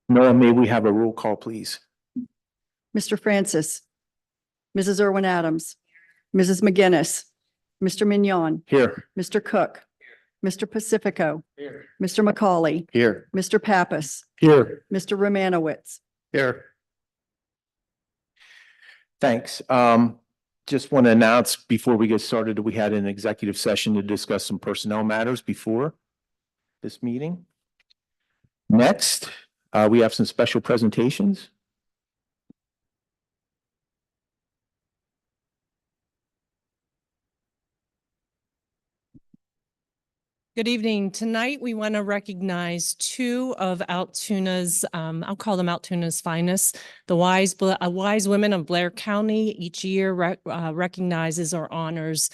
Noah, may we have a roll call, please? Mr. Francis, Mrs. Irwin Adams, Mrs. McGinnis, Mr. Mignon, Here. Mr. Cook, Mr. Pacifico, Here. Mr. McCauley, Here. Mr. Pappas, Here. Mr. Romanowitz. Here. Thanks. Just want to announce before we get started that we had an executive session to discuss some personnel matters before this meeting. Next, we have some special presentations. Good evening. Tonight, we want to recognize two of Altoona's, I'll call them Altoona's finest, the wise women of Blair County. Each year recognizes or honors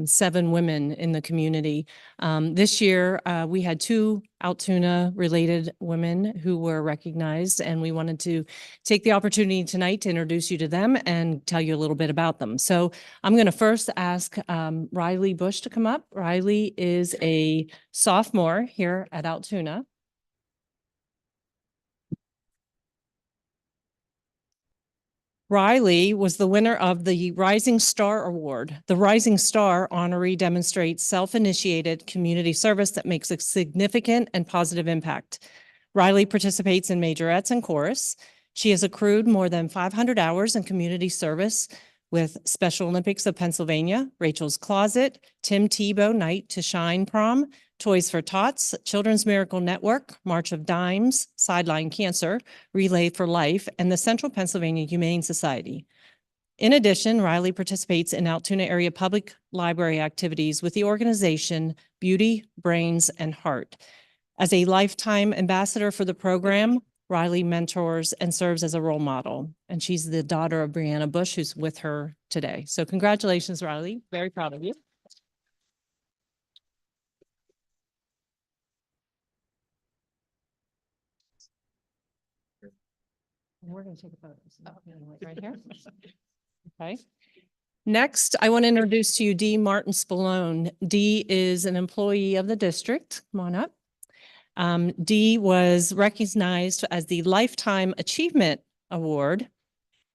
7 women in the community. This year, we had 2 Altoona-related women who were recognized, and we wanted to take the opportunity tonight to introduce you to them and tell you a little bit about them. So I'm going to first ask Riley Bush to come up. Riley is a sophomore here at Altoona. Riley was the winner of the Rising Star Award. The Rising Star honoree demonstrates self-initiated community service that makes a significant and positive impact. Riley participates in majorettes and chorus. She has accrued more than 500 hours in community service with Special Olympics of Pennsylvania, Rachel's Closet, Tim Tebow Night to Shine Prom, Toys for Tots, Children's Miracle Network, March of Dimes, Sideline Cancer, Relay for Life, and the Central Pennsylvania Humane Society. In addition, Riley participates in Altoona area public library activities with the organization Beauty, Brains, and Heart. As a lifetime ambassador for the program, Riley mentors and serves as a role model. And she's the daughter of Brianna Bush, who's with her today. So congratulations, Riley. Very proud of you. We're going to take a photo. So right here. Okay. Next, I want to introduce to you Dee Martin Spallone. Dee is an employee of the district. Come on up. Dee was recognized as the Lifetime Achievement Award.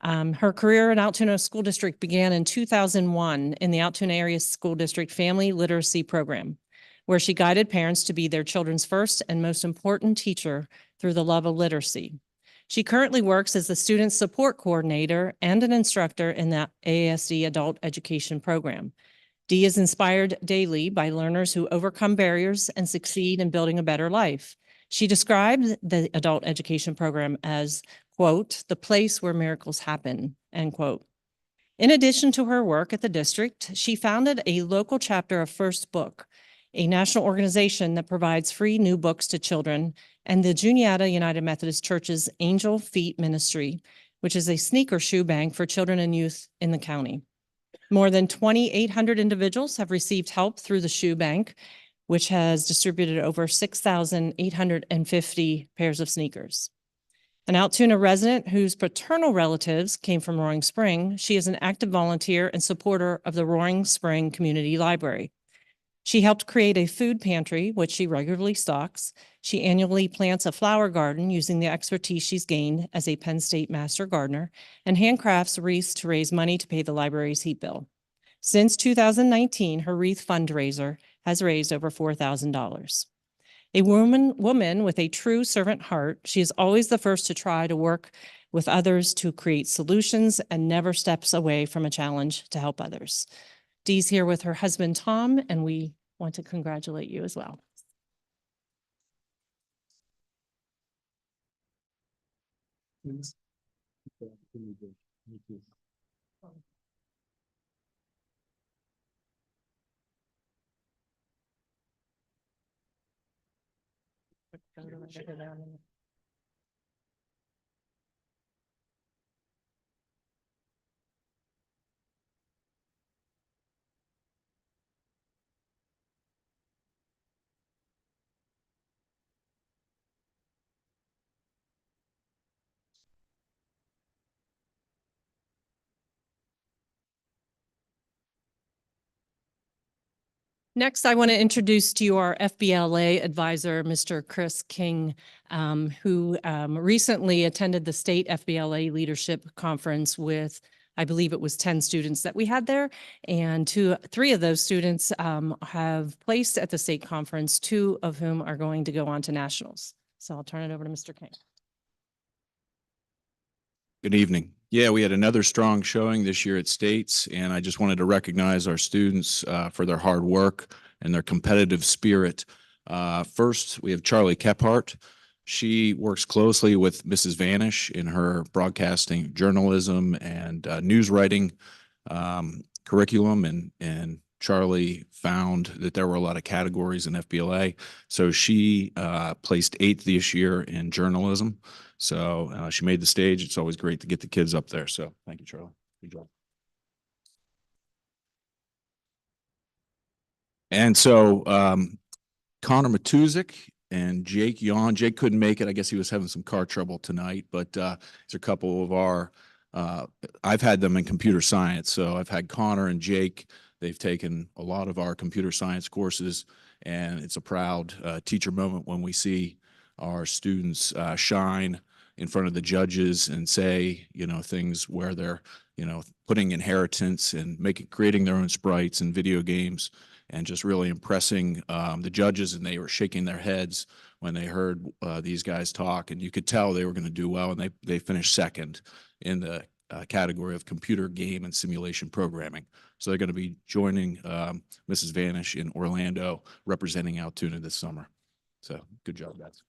Her career in Altoona School District began in 2001 in the Altoona Area School District Family Literacy Program, where she guided parents to be their children's first and most important teacher through the love of literacy. She currently works as the Student Support Coordinator and an instructor in the AASD Adult Education Program. Dee is inspired daily by learners who overcome barriers and succeed in building a better life. She described the adult education program as, quote, the place where miracles happen, end quote. In addition to her work at the district, she founded a local chapter of First Book, a national organization that provides free new books to children, and the Juniata United Methodist Church's Angel Feet Ministry, which is a sneaker shoe bank for children and youth in the county. More than 2,800 individuals have received help through the shoe bank, which has distributed over 6,850 pairs of sneakers. An Altoona resident whose paternal relatives came from Roaring Spring, she is an active volunteer and supporter of the Roaring Spring Community Library. She helped create a food pantry, which she regularly stocks. She annually plants a flower garden using the expertise she's gained as a Penn State Master Gardener and handcrafts wreaths to raise money to pay the library's heat bill. Since 2019, her wreath fundraiser has raised over $4,000. A woman with a true servant heart, she is always the first to try to work with others to create solutions and never steps away from a challenge to help others. Dee's here with her husband, Tom, and we want to congratulate you as well. Next, I want to introduce to you our FBLA advisor, Mr. Chris King, who recently attended the state FBLA leadership conference with, I believe it was 10 students that we had there. And three of those students have placed at the state conference, 2 of whom are going to go on to nationals. So I'll turn it over to Mr. King. Good evening. Yeah, we had another strong showing this year at States, and I just wanted to recognize our students for their hard work and their competitive spirit. First, we have Charlie Kephart. She works closely with Mrs. Vanish in her broadcasting, journalism, and news writing curriculum, and Charlie found that there were a lot of categories in FBLA. So she placed 8th this year in journalism. So she made the stage. It's always great to get the kids up there. So thank you, Charlie. Good job. And so Connor Matuzik and Jake Yawn. Jake couldn't make it. I guess he was having some car trouble tonight, but it's a couple of our, I've had them in computer science. So I've had Connor and Jake. They've taken a lot of our computer science courses, and it's a proud teacher moment when we see our students shine in front of the judges and say, things where they're, putting inheritance and creating their own sprites and video games, and just really impressing the judges. And they were shaking their heads when they heard these guys talk, and you could tell they were going to do well. And they finished 2nd in the category of computer game and simulation programming. So they're going to be joining Mrs. Vanish in Orlando, representing Altoona this summer. So good job, guys.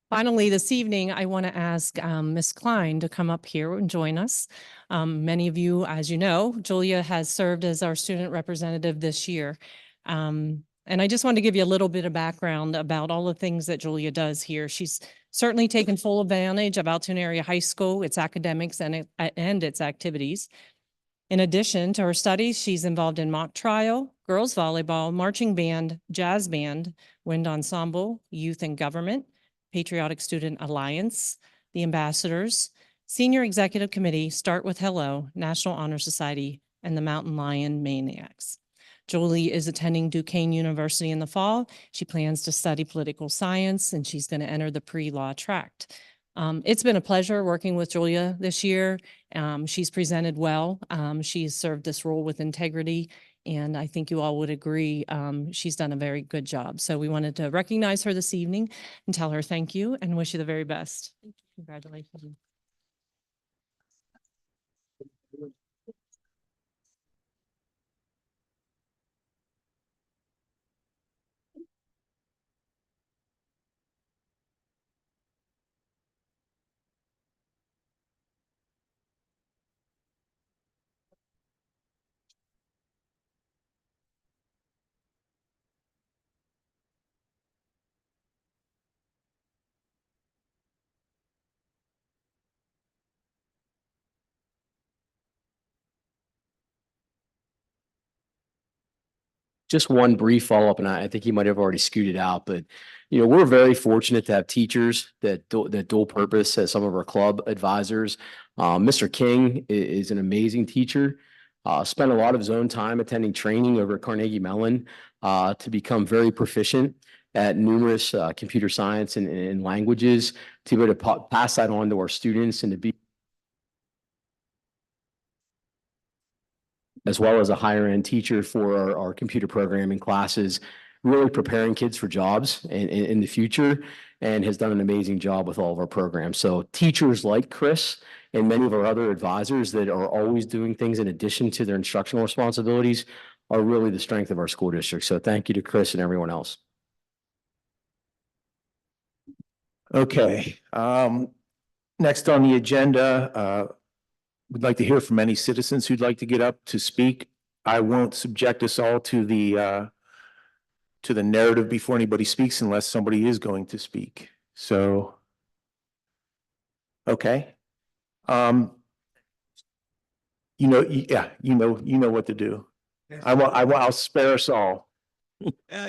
Finally, this evening, I want to ask Ms. Klein to come up here and join us. Many of you, as you know, Julia has served as our student representative this year. And I just want to give you a little bit of background about all the things that Julia does here. She's certainly taken full advantage of Altoona Area High School, its academics and its activities. In addition to her studies, she's involved in mock trial, girls volleyball, marching band, jazz band, wind ensemble, youth and government, Patriotic Student Alliance, the Ambassadors, Senior Executive Committee, Start with Hello, National Honor Society, and the Mountain Lion Maniacs. Julie is attending Duquesne University in the fall. She plans to study political science, and she's going to enter the pre-law track. It's been a pleasure working with Julia this year. She's presented well. She's served this role with integrity, and I think you all would agree she's done a very good job. So we wanted to recognize her this evening and tell her thank you and wish you the very best. Congratulations. Just one brief follow-up, and I think he might have already scooted out, but we're very fortunate to have teachers that dual purpose as some of our club advisors. Mr. King is an amazing teacher. Spent a lot of his own time attending training over at Carnegie Mellon to become very proficient at numerous computer science and languages, to be able to pass that on to our students and to be, as well as a higher end teacher for our computer programming classes, really preparing kids for jobs in the future, and has done an amazing job with all of our programs. So teachers like Chris and many of our other advisors that are always doing things in addition to their instructional responsibilities are really the strength of our school district. So thank you to Chris and everyone else. Okay. Next on the agenda, we'd like to hear from any citizens who'd like to get up to speak. I won't subject us all to the narrative before anybody speaks unless somebody is going to speak. So, okay. You know what to do. I'll spare us all.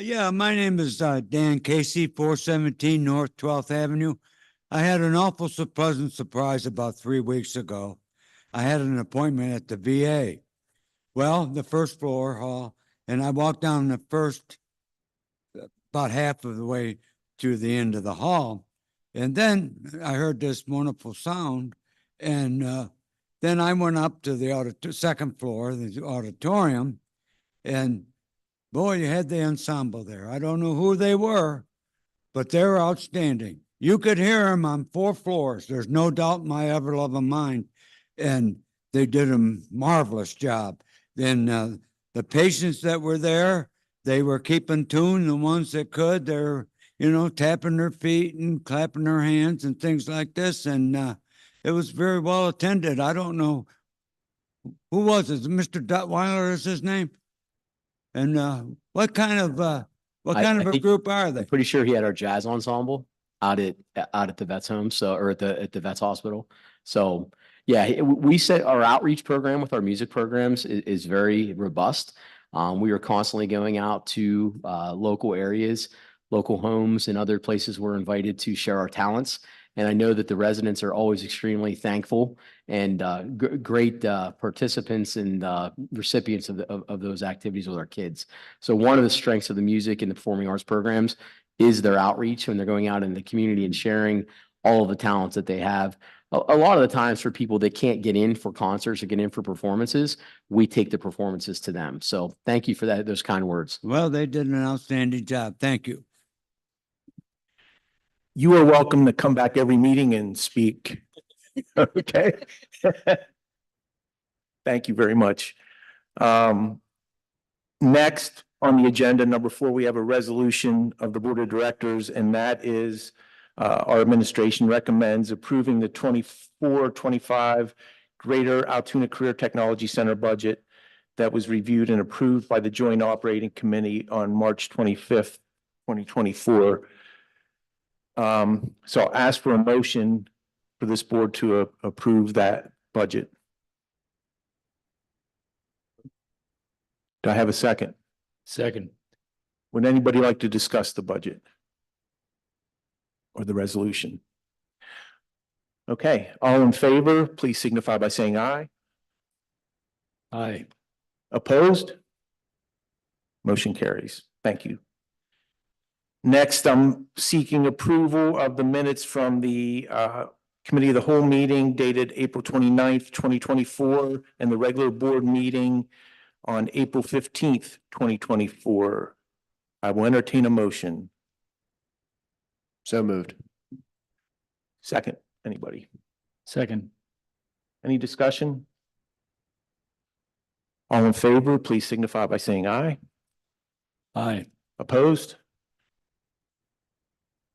Yeah, my name is Dan Casey, 417 North 12th Avenue. I had an awful pleasant surprise about 3 weeks ago. I had an appointment at the VA. Well, the first floor hall, and I walked down the first about half of the way to the end of the hall. And then I heard this wonderful sound. And then I went up to the second floor, the auditorium, and boy, you had the ensemble there. I don't know who they were, but they're outstanding. You could hear them on 4 floors. There's no doubt in my ever loving mind. And they did a marvelous job. Then the patients that were there, they were keeping tune. The ones that could, they're, tapping their feet and clapping their hands and things like this. And it was very well attended. I don't know who was it. Mr. Duttweiler is his name. And what kind of I a think- group are they? I'm pretty sure he had our jazz ensemble out at the vet's home, or at the vet's hospital. So yeah, we set our outreach program with our music programs is very robust. We are constantly going out to local areas, local homes, and other places we're invited to share our talents. And I know that the residents are always extremely thankful and great participants and recipients of those activities with our kids. So one of the strengths of the music and the performing arts programs is their outreach when they're going out in the community and sharing all of the talents that they have. A lot of the times for people that can't get in for concerts or get in for performances, we take the performances to them. So thank you for those kind words. Well, they did an outstanding job. Thank you. You are welcome to come back every meeting and speak. Okay? Thank you very much. Next on the agenda, number 4, we have a resolution of the Board of Directors, and that is our administration recommends approving the 24-25 Greater Altoona Career Technology Center budget that was reviewed and approved by the Joint Operating Committee on March 25th, 2024. So I'll ask for a motion for this board to approve that budget. Do I have a second? Second. Would anybody like to discuss the budget or the resolution? Okay, all in favor, please signify by saying aye. Aye. Opposed? Motion carries. Thank you. Next, I'm seeking approval of the minutes from the Committee of the Whole meeting dated April 29th, 2024, and the regular board meeting on April 15th, 2024. I will entertain a motion. So moved. Second, anybody? Second. Any discussion? All in favor, please signify by saying aye. Aye. Opposed?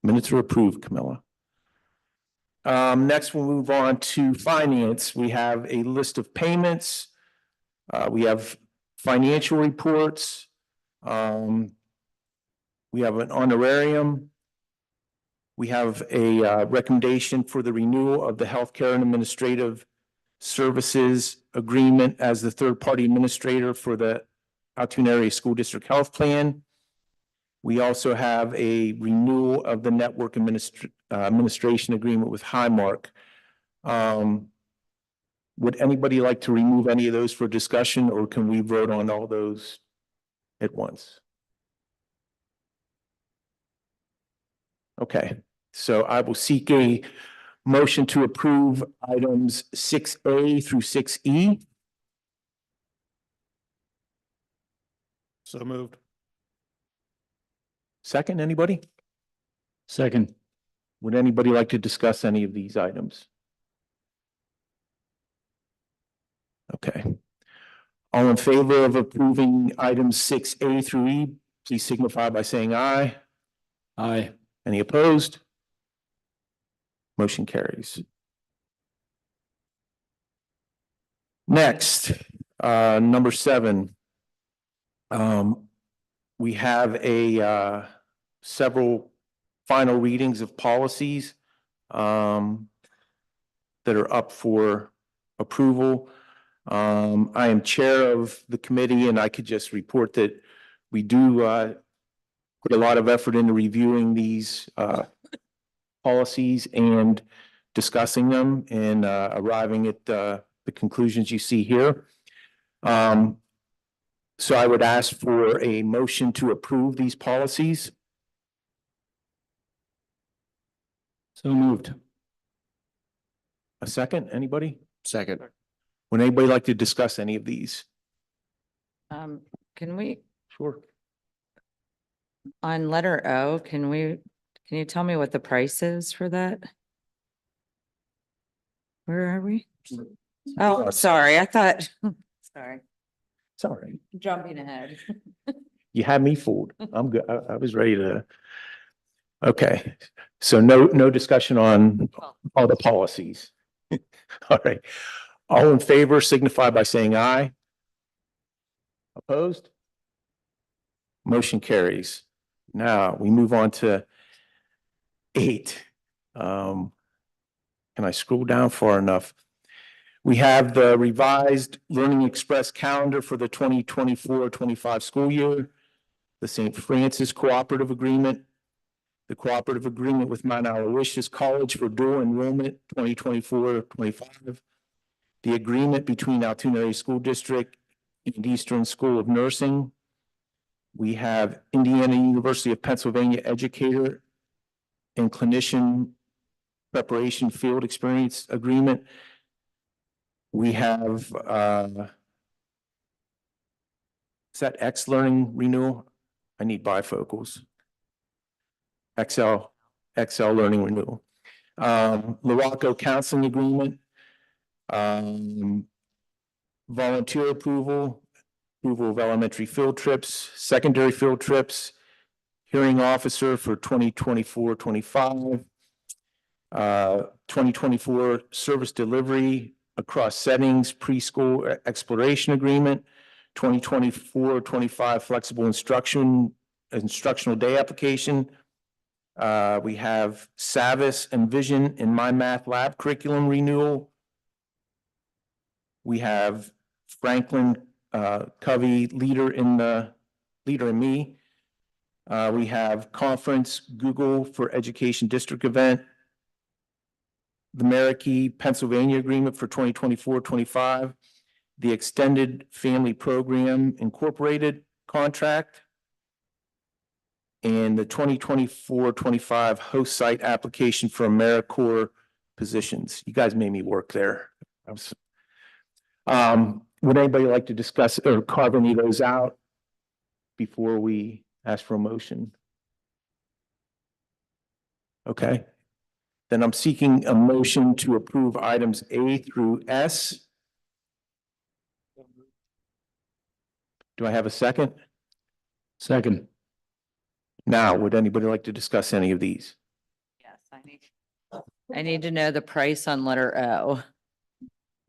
Minutes are approved, Camilla. Next, we'll move on to finance. We have a list of payments. We have financial reports. We have an honorarium. We have a recommendation for the renewal of the healthcare and administrative services agreement as the third-party administrator for the Altoona Area School District Health Plan. We also have a renewal of the network administration agreement with Highmark. Would anybody like to remove any of those for discussion, or can we vote on all those at once? Okay, so I will seek a motion to approve items 6A through 6E. So moved. Second, anybody? Second. Would anybody like to discuss any of these items? Okay. All in favor of approving items 6A through E, please signify by saying aye. Aye. Any opposed? Motion carries. Next, number 7. We have several final readings of policies that are up for approval. I am chair of the committee, and I could just report that we do put a lot of effort into reviewing these policies and discussing them and arriving at the conclusions you see here. So I would ask for a motion to approve these policies. So moved. A second, anybody? Second. Would anybody like to discuss any of these? Can we, Sure. on letter O, can you tell me what the price is for that? Where are we? Oh, I'm sorry, I thought, sorry, It's all right. jumping ahead. You had me fooled. I'm good. I was ready to. Okay, so no discussion on all the policies. All right. All in favor signify by saying aye. Opposed? Motion carries. Now we move on to 8. Can I scroll down far enough? We have the revised Learning Express calendar for the 2024-25 school year, the St. Francis Cooperative Agreement, the cooperative agreement with Mount Aloysius College for dual enrollment 2024-25, the agreement between Altoona Area School District and Eastern School of Nursing. We have Indiana University of Pennsylvania Educator and Clinician Preparation Field Experience Agreement. We have, is that X Learning Renewal? I need bifocals. XL Learning Renewal. Laraco Counseling Agreement. Volunteer approval of elementary field trips, secondary field trips, hearing officer for 2024-25. 2024 service delivery across settings, preschool exploration agreement, 2024-25 flexible instructional day application. We have Savis and Vision in My Math Lab curriculum renewal. We have Franklin Covey, Leader in Me. We have Conference Google for Education District event. The Marikey, Pennsylvania agreement for 2024-25. The Extended Family Program Incorporated contract. And the 2024-25 host site application for AmeriCorps positions. You guys made me work there. Would anybody like to discuss or carve any of those out before we ask for a motion? Okay. Then I'm seeking a motion to approve items A through S. Do I have a second? Second. Now, would anybody like to discuss any of these? Yes, I need to know the price on letter O.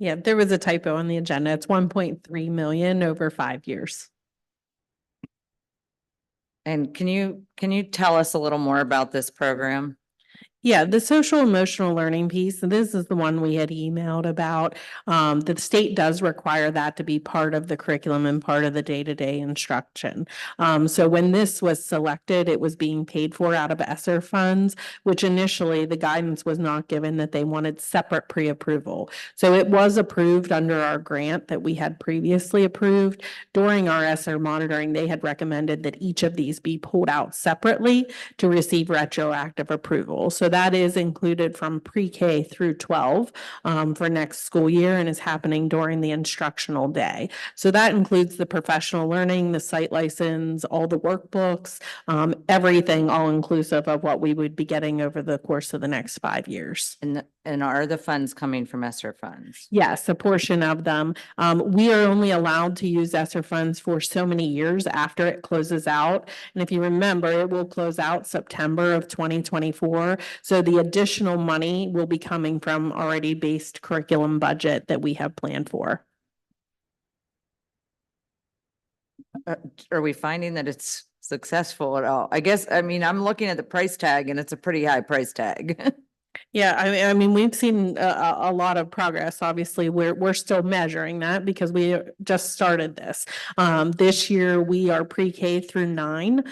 Yeah, there was a typo on the agenda. It's 1.3 million over 5 years. And can you tell us a little more about this program? Yeah, the social emotional learning piece, and this is the one we had emailed about. The state does require that to be part of the curriculum and part of the day-to-day instruction. So when this was selected, it was being paid for out of ESSER funds, which initially the guidance was not given that they wanted separate pre-approval. So it was approved under our grant that we had previously approved. During our ESSER monitoring, they had recommended that each of these be pulled out separately to receive retroactive approval. So that is included from pre-K through 12 for next school year and is happening during the instructional day. So that includes the professional learning, the site license, all the workbooks, everything all inclusive of what we would be getting over the course of the next 5 years. And are the funds coming from ESSER funds? Yes, a portion of them. We are only allowed to use ESSER funds for so many years after it closes out. And if you remember, it will close out September of 2024. So the additional money will be coming from already based curriculum budget that we have planned for. Are we finding that it's successful at all? I guess, I mean, I'm looking at the price tag and it's a pretty high price tag. Yeah, I mean, we've seen a lot of progress. Obviously, we're still measuring that because we just started this. This year we are pre-K through 9.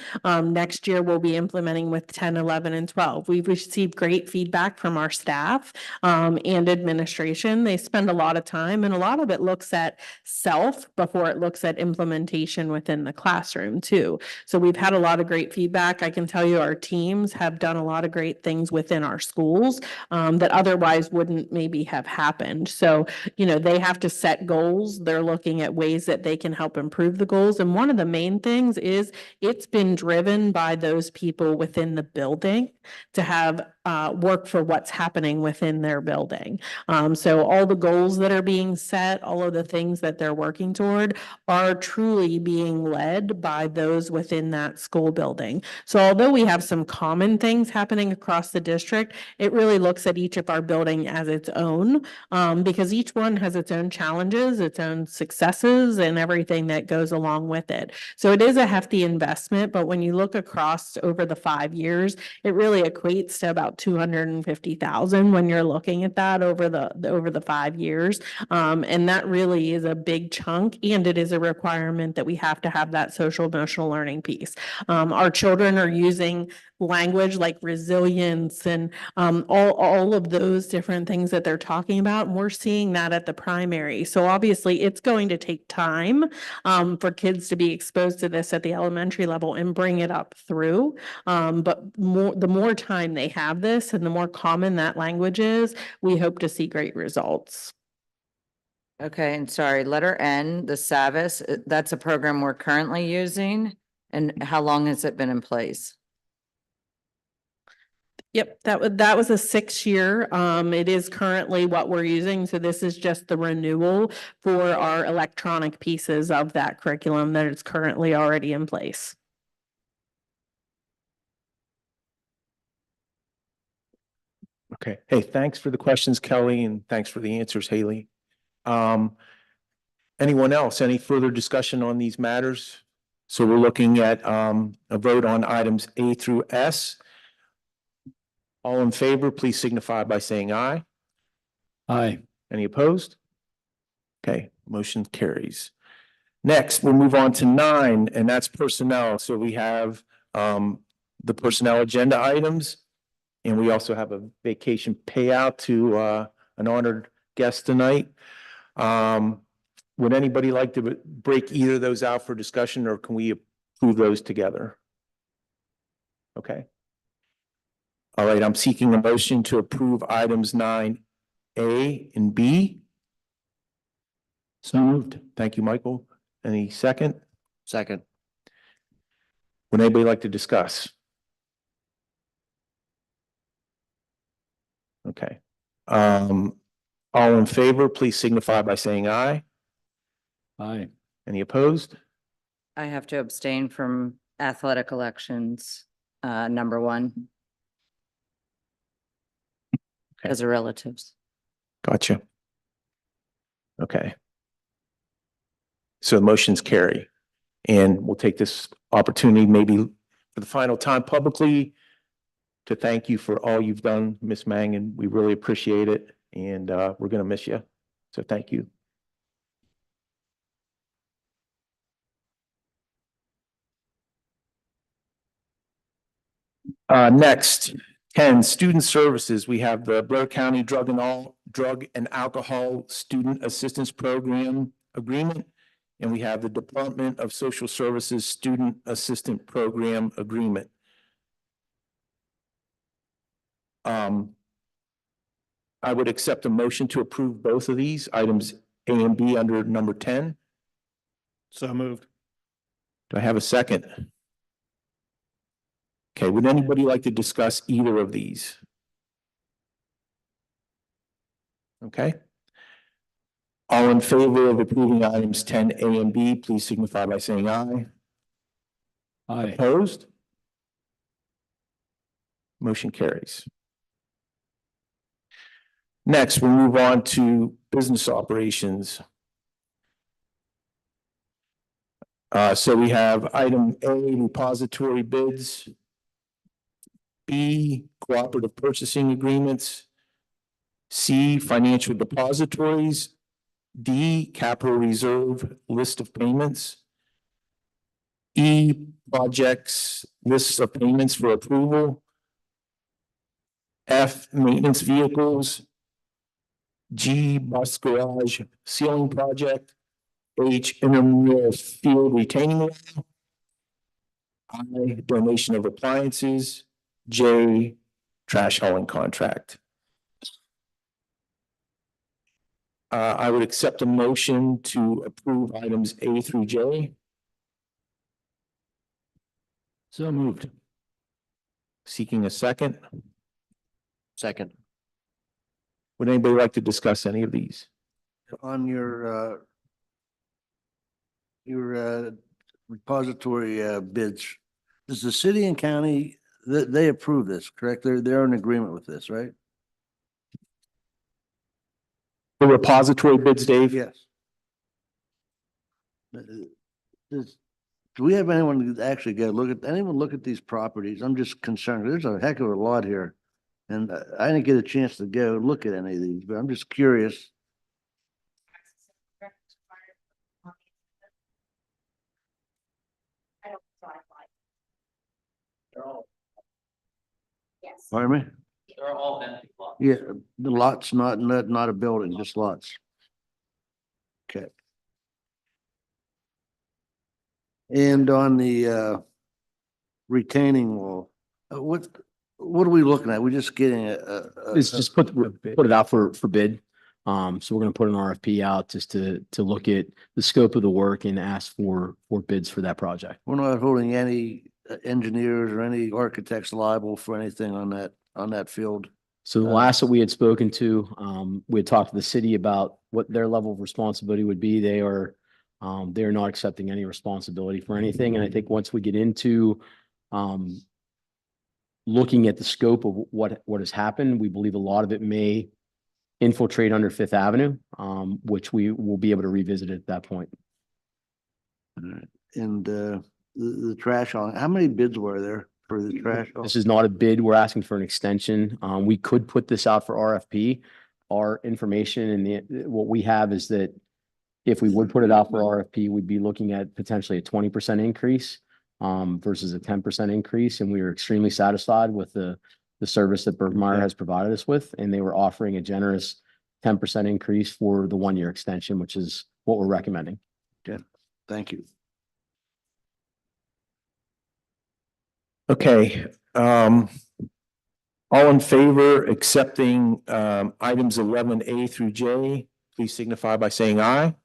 Next year we'll be implementing with 10, 11, and 12. We've received great feedback from our staff and administration. They spend a lot of time, and a lot of it looks at self before it looks at implementation within the classroom too. So we've had a lot of great feedback. I can tell you our teams have done a lot of great things within our schools that otherwise wouldn't maybe have happened. So, they have to set goals. They're looking at ways that they can help improve the goals. And one of the main things is it's been driven by those people within the building to have work for what's happening within their building. So all the goals that are being set, all of the things that they're working toward are truly being led by those within that school building. So although we have some common things happening across the district, it really looks at each of our building as its own, because each one has its own challenges, its own successes, and everything that goes along with it. So it is a hefty investment, but when you look across over the 5 years, it really equates to about 250,000 when you're looking at that over the 5 years. And that really is a big chunk, and it is a requirement that we have to have that social emotional learning piece. Our children are using language like resilience and all of those different things that they're talking about. And we're seeing that at the primary. So obviously it's going to take time for kids to be exposed to this at the elementary level and bring it up through. But the more time they have this and the more common that language is, we hope to see great results. Okay, and sorry, letter N, the Savvis, that's a program we're currently using. And how long has it been in place? Yep, that was a 6-year. It is currently what we're using. So this is just the renewal for our electronic pieces of that curriculum that is currently already in place. Okay. Hey, thanks for the questions, Kelly, and thanks for the answers, Haley. Anyone else? Any further discussion on these matters? So we're looking at a vote on items A through S. All in favor, please signify by saying aye. Aye. Any opposed? Okay, motion carries. Next, we'll move on to 9, and that's personnel. So we have the personnel agenda items, and we also have a vacation payout to an honored guest tonight. Would anybody like to break either of those out for discussion, or can we approve those together? Okay. All right, I'm seeking a motion to approve items 9A and B. So moved. Thank you, Michael. Any second? Second. Would anybody like to discuss? Okay. All in favor, please signify by saying aye. Aye. Any opposed? I have to abstain from athletic elections, number 1. Okay. As a relatives. Gotcha. Okay. So motions carry. And we'll take this opportunity maybe for the final time publicly to thank you for all you've done, Miss Mangan. We really appreciate it, and we're going to miss you. So thank you. Next, 10, student services. We have the Blair County Drug and Alcohol Student Assistance Program Agreement, and we have the Department of Social Services Student Assistant Program Agreement. I would accept a motion to approve both of these items A and B under number 10. So moved. Do I have a second? Okay, would anybody like to discuss either of these? Okay. All in favor of approving items 10A and B, please signify by saying aye. Aye. Opposed? Motion carries. Next, we'll move on to business operations. So we have item A, repository bids. B, cooperative purchasing agreements. C, financial depositories. D, capital reserve list of payments. E, projects lists of payments for approval. F, maintenance vehicles. G, bus garage ceiling project. H, intramural field retaining wall. I, donation of appliances. J, trash hauling contract. I would accept a motion to approve items A through J. So moved. Seeking a second. Second. Would anybody like to discuss any of these? On your repository bids, does the city and county, they approve this, correct? They're in agreement with this, right? The repository bids, Dave? Yes. Do we have anyone that actually anyone look at these properties? I'm just concerned. There's a heck of a lot here. And I didn't get a chance to go look at any of these, but I'm just curious. Pardon me? They're all empty lots. Yeah, the lots, not a building, just lots. Okay. And on the retaining wall, what are we looking at? We're just getting It's just put it out for bid. So we're gonna put an RFP out just to look at the scope of the work and ask for bids for that project. we're not holding any engineers or any architects liable for anything on that field. So the last that we had spoken to, we had talked to the city about what their level of responsibility would be. They are not accepting any responsibility for anything. And I think once we get into looking at the scope of what has happened, we believe a lot of it may infiltrate under Fifth Avenue, which we will be able to revisit at that point. And the trash on, how many bids were there for the trash? This is not a bid. We're asking for an extension. We could put this out for RFP. Our information and what we have is that if we would put it out for RFP, we'd be looking at potentially a 20% increase versus a 10% increase. And we were extremely satisfied with the service that Bergmeyer has provided us with. And they were offering a generous 10% increase for the 1-year extension, which is what we're recommending. Okay, thank you. Okay, all in favor accepting items 11A through J, please signify by saying aye.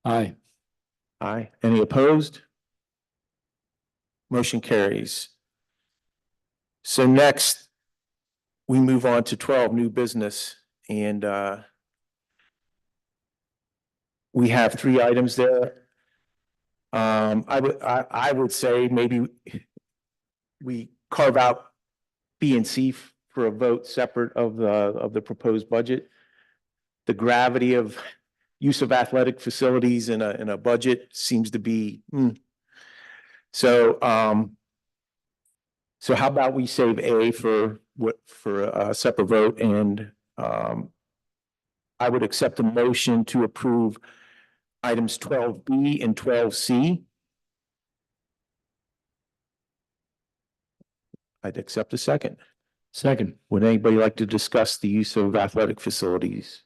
Aye. Aye. Any opposed? Motion carries. So next, we move on to 12, new business, and we have 3 items there. I would say maybe we carve out B and C for a vote separate of the proposed budget. The gravity of use of athletic facilities in a budget seems to be, So how about we save A for a separate vote, and I would accept a motion to approve items 12B and 12C. I'd accept a second. Second. Would anybody like to discuss the use of athletic facilities?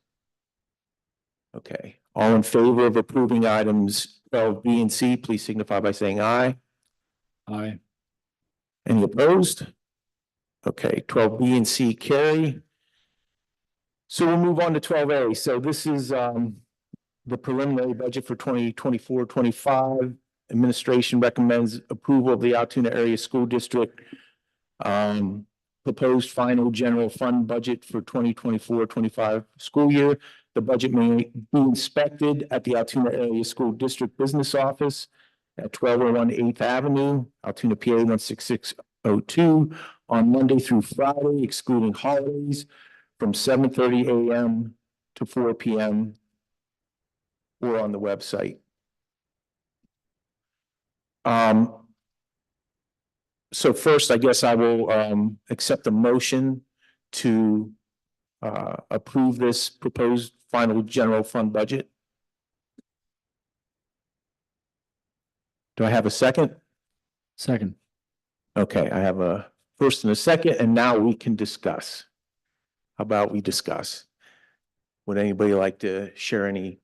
Okay, all in favor of approving items 12B and C, please signify by saying aye. Aye. Any opposed? Okay, 12B and C carry. So we'll move on to 12A. So this is the preliminary budget for 2024-25. Administration recommends approval of the Altoona Area School District proposed final general fund budget for 2024-25 school year. The budget may be inspected at the Altoona Area School District Business Office at 1201 8th Avenue, Altoona, PA 16602 on Monday through Friday, excluding holidays, from 7:30 a.m. to 4 p.m. or on the website. So first, I guess I will accept a motion to approve this proposed final general fund budget? Do I have a second? Second. Okay, I have a first and a second, and now we can discuss. How about we discuss? Would anybody like to share anything?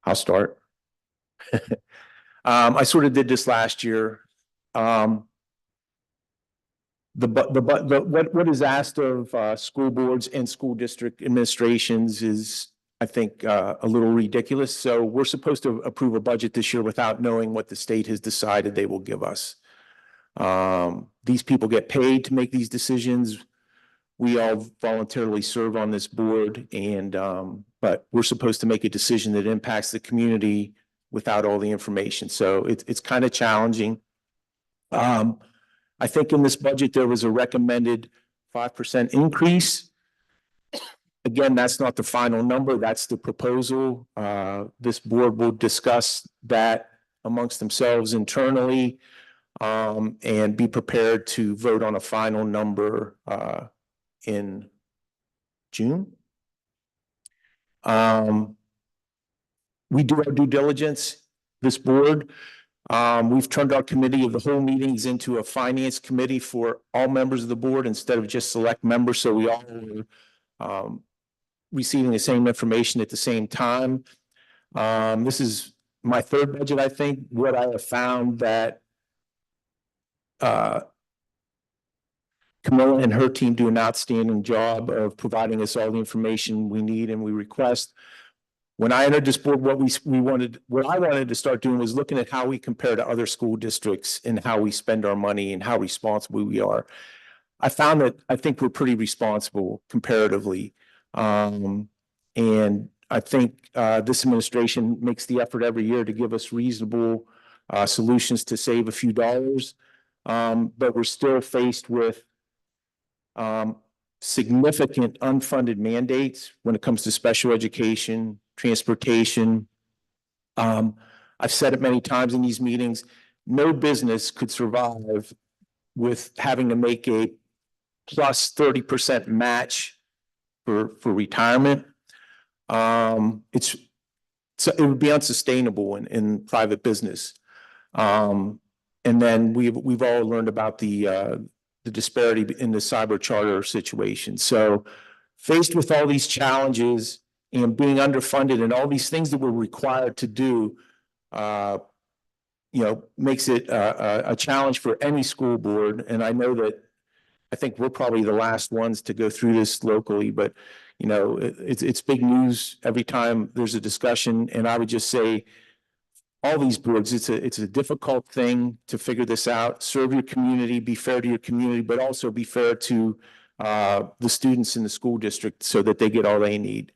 I'll start. I sort of did this last year. What is asked of school boards and school district administrations is, I think, a little ridiculous. So we're supposed to approve a budget this year without knowing what the state has decided they will give us. These people get paid to make these decisions. We all voluntarily serve on this board, and but we're supposed to make a decision that impacts the community without all the information. So it's kind of challenging. I think in this budget, there was a recommended 5% increase. Again, that's not the final number. That's the proposal. This board will discuss that amongst themselves internally, and be prepared to vote on a final number in June. We do our due diligence, this board. We've turned our committee of the whole meetings into a finance committee for all members of the board instead of just select members. So we all are receiving the same information at the same time. This is my third budget, I think. What I have found that Camilla and her team do an outstanding job of providing us all the information we need and we request. When I entered this board, what I wanted to start doing was looking at how we compare to other school districts and how we spend our money and how responsible we are. I found that I think we're pretty responsible comparatively. And I think this administration makes the effort every year to give us reasonable solutions to save a few dollars. But we're still faced with significant unfunded mandates when it comes to special education, transportation. I've said it many times in these meetings, no business could survive with having to make a plus 30% match for retirement. It would be unsustainable in private business. And then we've all learned about the disparity in the cyber charter situation. So faced with all these challenges and being underfunded and all these things that we're required to do, makes it a challenge for any school board. And I know that I think we're probably the last ones to go through this locally, but it's big news every time there's a discussion. And I would just say, all these boards, it's a difficult thing to figure this out. Serve your community, be fair to your community, but also be fair to the students in the school district so that they get all they need.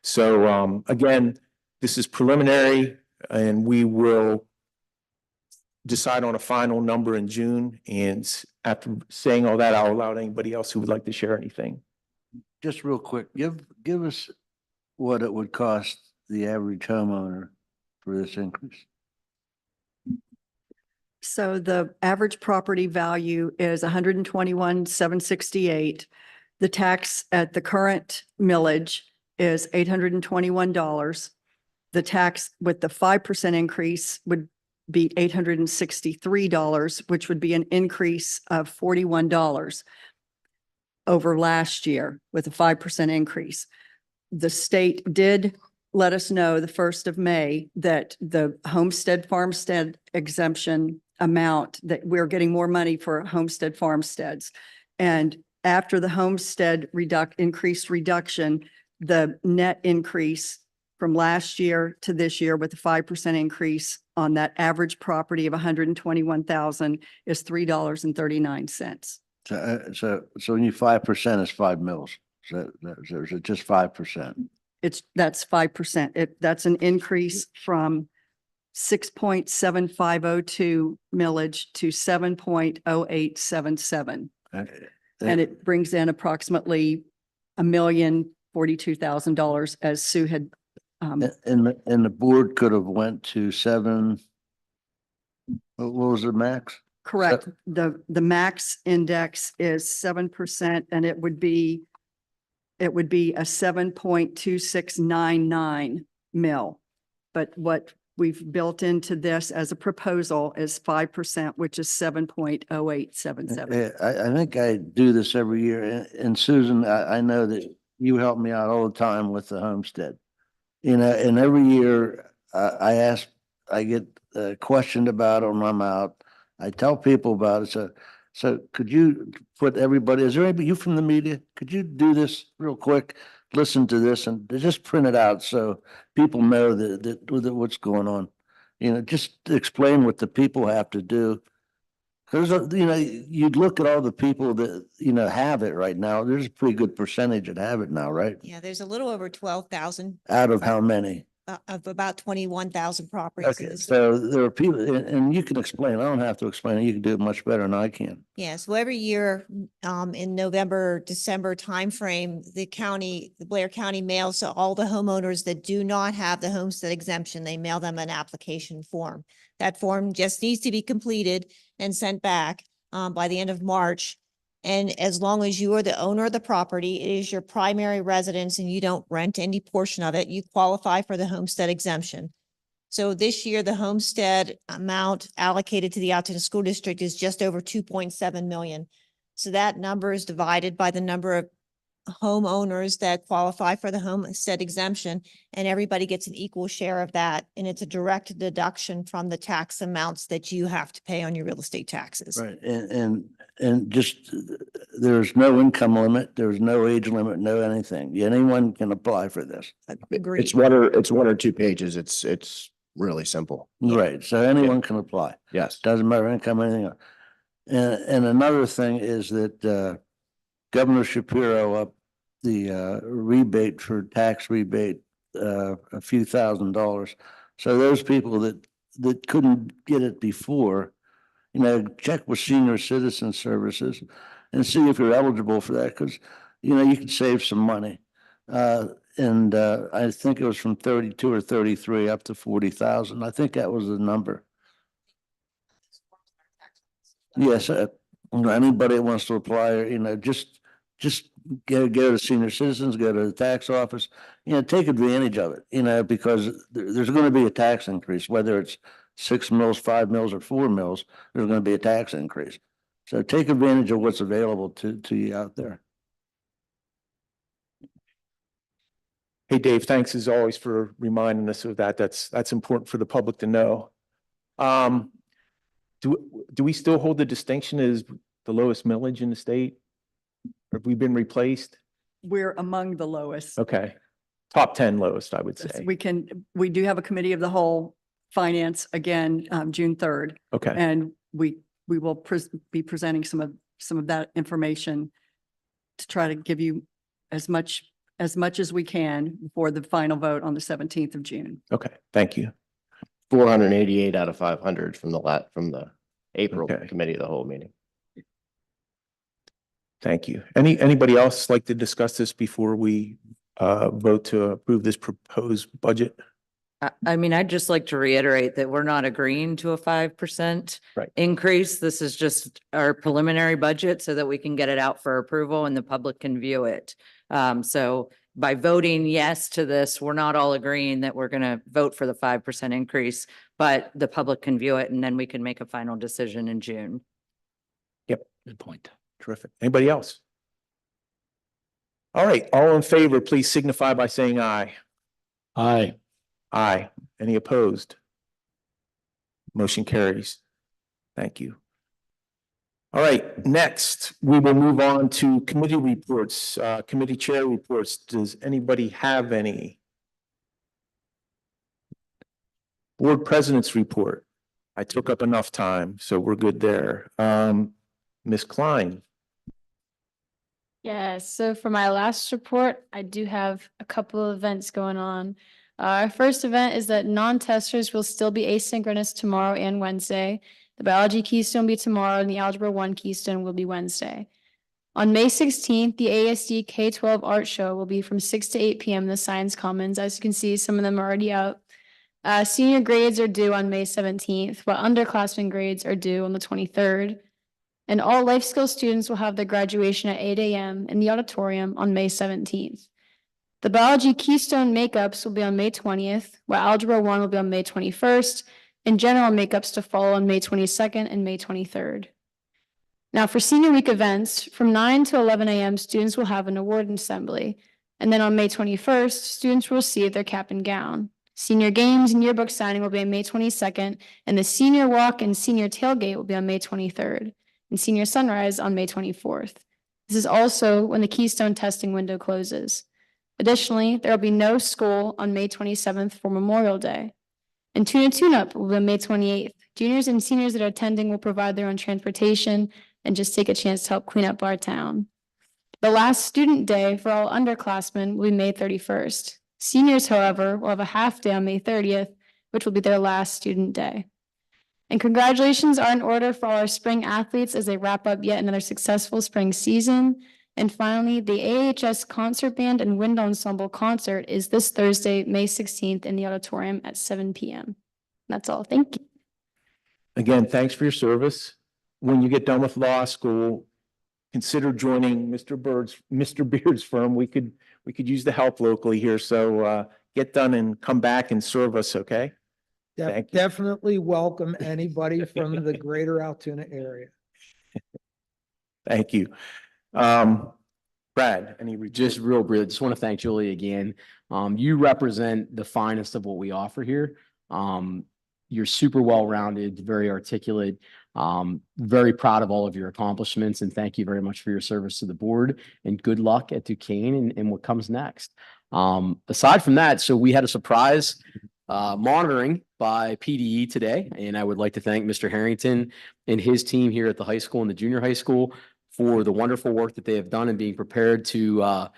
So again, this is preliminary, and we will decide on a final number in June. And after saying all that, I'll allow anybody else who would like to share anything. Just real quick, give us what it would cost the average homeowner for this increase. So the average property value is 121,768. The tax at the current millage is $821. The tax with the 5% increase would be $863, which would be an increase of $41 over last year with a 5% increase. The state did let us know the 1st of May that the homestead farmstead exemption amount, that we're getting more money for homestead farmsteads. And after the homestead increased reduction, the net increase from last year to this year with a 5% increase on that average property of 121,000 is $3.39. So when you 5% is 5 mils. So is it just 5%? That's 5%. That's an increase from 6.7502 millage to 7.0877. And it brings in approximately $1,042,000, as Sue had. And the board could have went to 7. What was the max? correct. The max index is 7% and it would be a 7.2699 mil. But what we've built into this as a proposal is 5%, which is 7.0877. I think I do this every year. And Susan, I know that you help me out all the time with the homestead. You know, and every year I get questioned about it when I'm out. I tell people about it. So could you put everybody, is there anybody, you from the media? Could you do this real quick? Listen to this and just print it out so people know that what's going on. You know, just explain what the people have to do. Because, you know, you'd look at all the people that, you know, have it right now. There's a pretty good percentage that have it now, right? Yeah, there's a little over 12,000 Out of how many? of about 21,000 properties. in Okay, the state. so there are people, and you can explain, I don't have to explain it, you can do it much better than I can. Yeah, so every year, in November, December timeframe, the Blair County mails to all the homeowners that do not have the homestead exemption, they mail them an application form. That form just needs to be completed and sent back, by the end of March. And as long as you are the owner of the property, it is your primary residence and you don't rent any portion of it, you qualify for the homestead exemption. So this year, the homestead amount allocated to the Altoona School District is just over 2.7 million. So that number is divided by the number of homeowners that qualify for the homestead exemption, and everybody gets an equal share of that. And it's a direct deduction from the tax amounts that you have to pay on your real estate taxes. Right, and just, there's no income limit, there's no age limit, no anything. Anyone can apply for this. Agreed. It's one or two pages. It's really simple. Right, so anyone can apply. Yes. Doesn't matter income, anything else. And another thing is that Governor Shapiro upped the rebate for tax rebate a few $1,000s. So those people that couldn't get it before, you know, check with Senior Citizen Services and see if you're eligible for that, because, you know, you can save some money. And I think it was from 32 or 33 up to 40,000. I think that was the number. Yes, anybody that wants to apply, you know, just go to Senior Citizens, go to the tax office, you know, take advantage of it, you know, because there's going to be a tax increase, whether it's 6 mils, 5 mils, or 4 mils, there's going to be a tax increase. So take advantage of what's available to you out there. Hey, Dave, thanks as always for reminding us of that. That's important for the public to know. Do we still hold the distinction as the lowest millage in the state? Have we been replaced? We're among the lowest. Okay. Top 10 lowest, I would say. We do have a committee of the whole finance again, June 3rd. Okay. And we will be presenting some of that information to try to give you as much as we can before the final vote on the 17th of June. Okay. Thank you. 488 out of 500 from the April Okay. committee of the whole meeting. Thank you. Anybody else like to discuss this before we vote to approve this proposed budget? I mean, I'd just like to reiterate that we're not agreeing to a 5% Right. increase. This is just our preliminary budget so that we can get it out for approval and the public can view it. So by voting yes to this, we're not all agreeing that we're going to vote for the 5% increase, but the public can view it and then we can make a final decision in June. Yep. Good point. Terrific. Anybody else? All right. All in favor, please signify by saying aye. Aye. Aye. Any opposed? Motion carries. Thank you. All right, next, we will move on to committee reports, committee chair reports. Does anybody have any? Board president's report. I took up enough time, so we're good there. Ms. Klein. Yeah, so for my last report, I do have a couple of events going on. Our first event is that non-testers will still be asynchronous tomorrow and Wednesday. The biology keystone will be tomorrow and the algebra 1 keystone will be Wednesday. On May 16th, the AASD K-12 art show will be from 6 to 8 p.m. in the Science Commons. As you can see, some of them are already out. Senior grades are due on May 17th, while underclassmen grades are due on the 23rd. And all life skills students will have their graduation at 8 a.m. in the auditorium on May 17th. The biology keystone makeups will be on May 20th, while Algebra 1 will be on May 21st, and general makeups to follow on May 22nd and May 23rd. Now for senior week events, from 9 to 11 a.m., students will have an award assembly. And then on May 21st, students will receive their cap and gown. Senior games and yearbook signing will be on May 22nd, and the senior walk and senior tailgate will be on May 23rd, and senior sunrise on May 24th. This is also when the Keystone testing window closes. Additionally, there will be no school on May 27th for Memorial Day. And Tuna Tune-Up will be on May 28th. Juniors and seniors that are attending will provide their own transportation and just take a chance to help clean up our town. The last student day for all underclassmen will be May 31st. Seniors, however, will have a half day on May 30th, which will be their last student day. And congratulations are in order for all our spring athletes as they wrap up yet another successful spring season. And finally, the AAHS Concert Band and Wind Ensemble concert is this Thursday, May 16th in the auditorium at 7 p.m. That's all. Thank you. Again, thanks for your service. When you get done with law school, consider joining Mr. Beard's firm. We could use the help locally here. So get done and come back and serve us, okay? Thank you. Definitely welcome anybody from the greater Altoona area. Thank you. Brad, any Just real brief, just want to thank Julie again. You represent the finest of what we offer here. You're super well-rounded, very articulate, very proud of all of your accomplishments, and thank you very much for your service to the board, and good luck at Duquesne and what comes next. Aside from that, so we had a surprise monitoring by PDE today, and I would like to thank Mr. Harrington and his team here at the high school and the junior high school for the wonderful work that they have done and being prepared to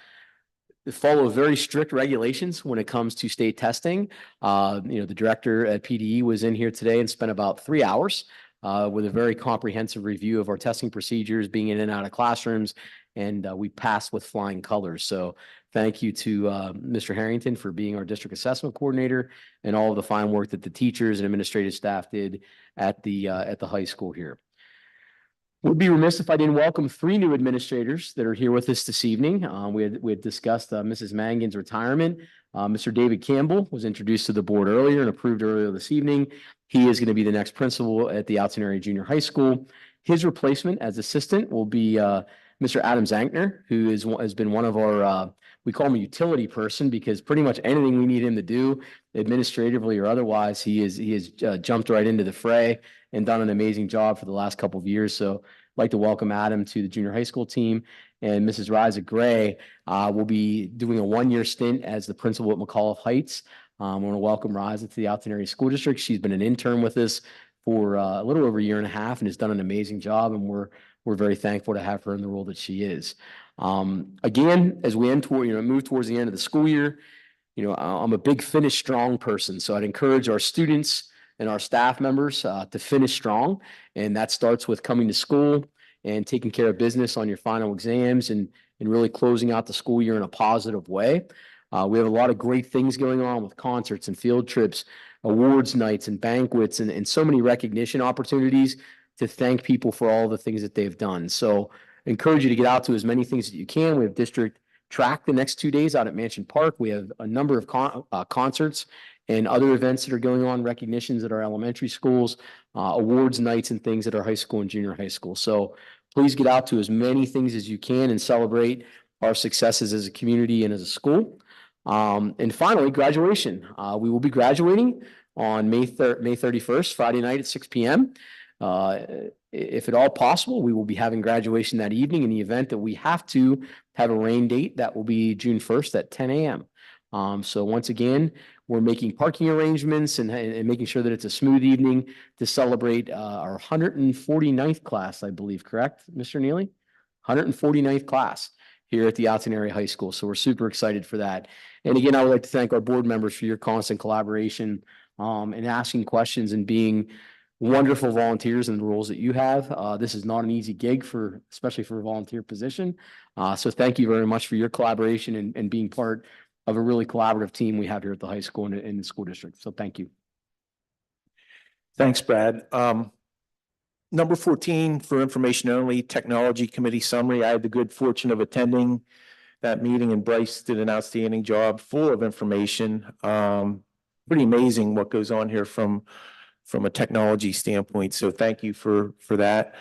follow very strict regulations when it comes to state testing. The director at PDE was in here today and spent about 3 hours with a very comprehensive review of our testing procedures, being in and out of classrooms, and we passed with flying colors. So thank you to Mr. Harrington for being our district assessment coordinator and all of the fine work that the teachers and administrative staff did at the high school here. Would be remiss if I didn't welcome 3 new administrators that are here with us this evening. We had discussed Mrs. Mangan's retirement. Mr. David Campbell was introduced to the board earlier and approved earlier this evening. He is going to be the next principal at the Altoona Area Junior High School. His replacement as assistant will be Mr. Adam Zankner, who has been one of our, we call him a utility person because pretty much anything we need him to do administratively or otherwise, he has jumped right into the fray and done an amazing job for the last couple of years. So I'd like to welcome Adam to the junior high school team. And Mrs. Riza Gray will be doing a 1-year stint as the principal at McAuliffe Heights. I want to welcome Riza to the Altoona Area School District. She's been an intern with us for a little over 1.5 years and has done an amazing job. And we're very thankful to have her in the role that she is. Again, as we move towards the end of the school year, I'm a big finish strong person. So I'd encourage our students and our staff members to finish strong. And that starts with coming to school and taking care of business on your final exams and really closing out the school year in a positive way. We have a lot of great things going on with concerts and field trips, awards nights and banquets, and so many recognition opportunities to thank people for all the things that they've done. So I encourage you to get out to as many things as you can. We have district track the next 2 days out at Mansion Park. We have a number of concerts and other events that are going on, recognitions at our elementary schools, awards nights and things at our high school and junior high school. So please get out to as many things as you can and celebrate our successes as a community and as a school. And finally, graduation. We will be graduating on May 31st, Friday night at 6 p.m. If at all possible, we will be having graduation that evening. In the event that we have to have a rain date, that will be June 1st at 10 a.m. So once again, we're making parking arrangements and making sure that it's a smooth evening to celebrate our 149th class, I believe, correct, Mr. Neely? 149th class here at the Altoona Area High School. So we're super excited for that. And again, I would like to thank our board members for your constant collaboration and asking questions and being wonderful volunteers in the roles that you have. This is not an easy gig especially for a volunteer position. So thank you very much for your collaboration and being part of a really collaborative team we have here at the high school and in the school district. So thank you. Thanks, Brad. Number 14, for information only, Technology Committee summary. I had the good fortune of attending that meeting, and Bryce did an outstanding job, full of information. Pretty amazing what goes on here from a technology standpoint. So thank you for that.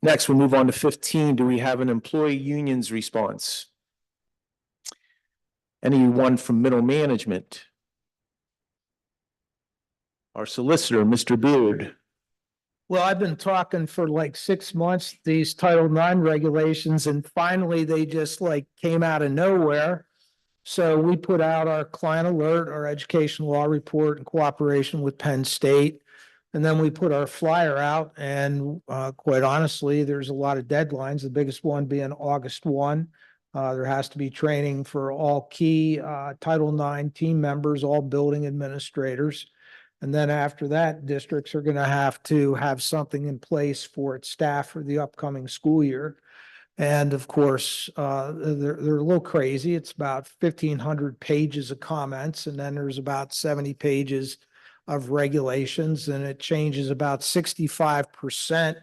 Next, we'll move on to 15. Do we have an employee unions response? Anyone from middle management? Our solicitor, Mr. Beard. Well, I've been talking for like 6 months, these Title IX regulations, and finally they just like came out of nowhere. So we put out our client alert, our education law report in cooperation with Penn State. And then we put our flyer out, and quite honestly, there's a lot of deadlines, the biggest one being August 1. There has to be training for all key Title IX team members, all building administrators. And then after that, districts are going to have something in place for its staff for the upcoming school year. And of course, they're a little crazy. It's about 1,500 pages of comments, and then there's about 70 pages of regulations, and it changes about 65%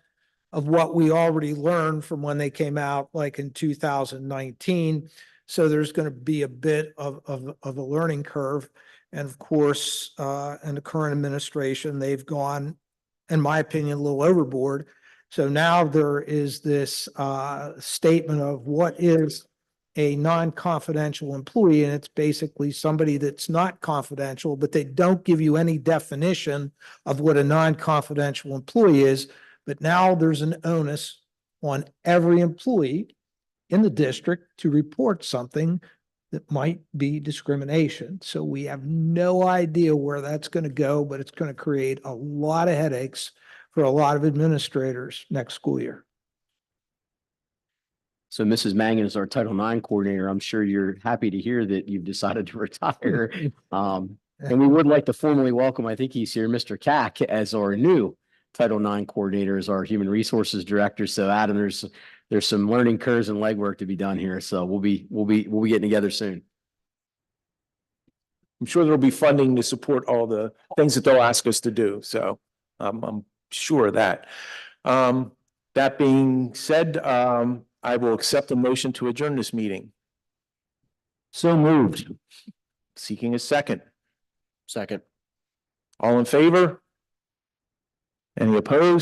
of what we already learned from when they came out, like in 2019. So there's going to be a bit of a learning curve. And of course, in the current administration, they've gone, in my opinion, a little overboard. So now there is this statement of what is a non-confidential employee, and it's basically somebody that's not confidential, but they don't give you any definition of what a non-confidential employee is. But now there's an onus on every employee in the district to report something that might be discrimination. So we have no idea where that's going to go, but it's going to create a lot of headaches for a lot of administrators next school year. So Mrs. Mangan is our Title IX coordinator. I'm sure you're happy to hear that you've decided to retire. And we would like to formally welcome, I think he's here, Mr. Cack as our new Title IX coordinator, as our human resources director. So Adam, there's some learning curves and legwork to be done here. So we'll be getting together soon. I'm sure there'll be funding to support all the things that they'll ask us to do. So I'm sure of that. That being said, I will accept a motion to adjourn this meeting. So moved. Seeking a second. Second. All in favor? Any opposed?